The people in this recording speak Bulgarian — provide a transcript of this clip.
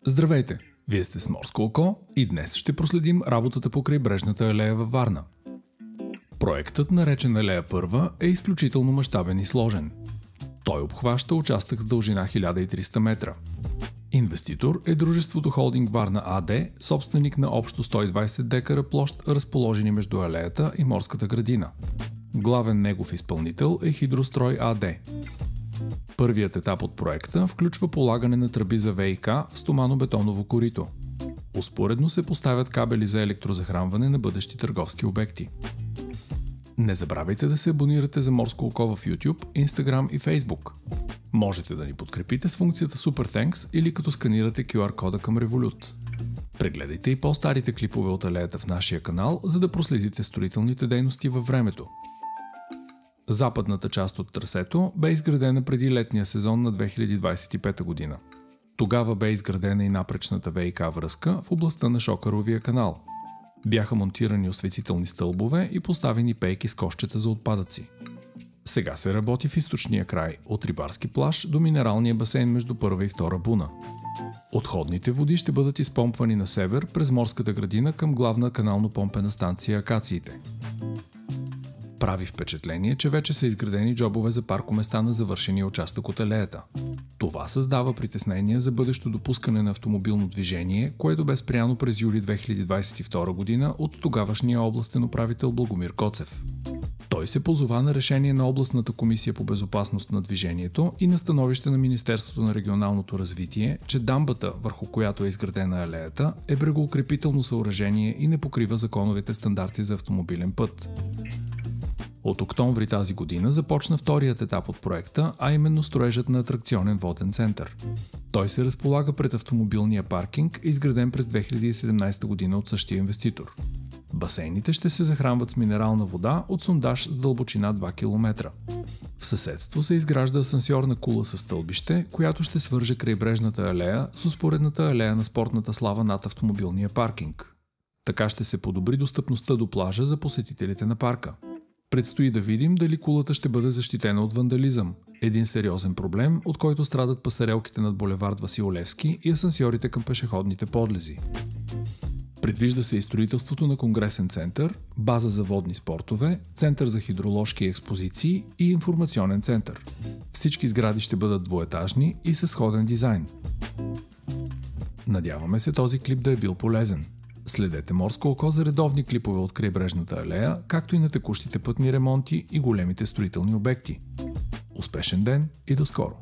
Здравейте! Вие сте с Морско око и днес ще проследим работата по крайбрежната алея във Варна. Проектът, наречен Алея Първа, е изключително мащабен и сложен. Той обхваща участък с дължина 1300 метра. Инвеститор е дружеството Холдинг Варна АД, собственик на общо 120 декара площ, разположени между алеята и морската градина. Главен негов изпълнител е Хидрострой АД. Първият етап от проекта включва полагане на тръби за ВиК в стомано-бетоново корито. Успоредно се поставят кабели за електрозахранване на бъдещи търговски обекти. Не забравяйте да се абонирате за Морско око в YouTube, Instagram и Facebook. Можете да ни подкрепите с функцията Super Thanks или като сканирате QR кода към Revolut. Прегледайте и по-старите клипове от алеята в нашия канал, за да проследите строителните дейности във времето. Западната част от трасето бе изградена преди летния сезон на 2025 година. Тогава бе изградена и напречната ВиК връзка в областта на Шокаровия канал. Бяха монтирани осветителни стълбове и поставени пейки с кошчета за отпадъци. Сега се работи в източния край, от рибарски плаж до минералния басейн между първа и втора буна. Отходните води ще бъдат изпомпвани на север през морската градина към главна канално-помпена станция Акациите. Прави впечатление, че вече са изградени джобове за паркоместа на завършения участък от алеята. Това създава притеснения за бъдещо допускане на автомобилно движение, което бе спряно през юли 2022 година от тогавашния областен управител Благомир Коцев. Той се позова на решение на Областната комисия по безопасност на движението и на становище на Министерството на регионалното развитие, че дамбата, върху която е изградена алеята, е брегоукрепително съоръжение и не покрива законовите стандарти за автомобилен път. От октомври тази година започна вторият етап от проекта, а именно строежът на атракционен воден център. Той се разполага пред автомобилния паркинг, изграден през 2017 година от същия инвеститор. Басейните ще се захранват с минерална вода от сондаж с дълбочина 2 км. В съседство се изгражда асансьорна кула със стълбище, която ще свърже крайбрежната алея с успоредната алея на спортната слава над автомобилния паркинг. Така ще се подобри достъпността до плажа за посетителите на парка. Предстои да видим дали кулата ще бъде защитена от вандализъм. Един сериозен проблем, от който страдат пасарелките над булевард Васил Левски и асансьорите към пешеходните подлези. Предвижда се и строителството на конгресен център, база за водни спортове, център за хидроложки експозиции и информационен център. Всички сгради ще бъдат двуетажни и със сходен дизайн. Надяваме се този клип да е бил полезен. Следете Морско око за редовни клипове от крайбрежната алея, както и на текущите пътни ремонти и големите строителни обекти. Успешен ден и до скоро!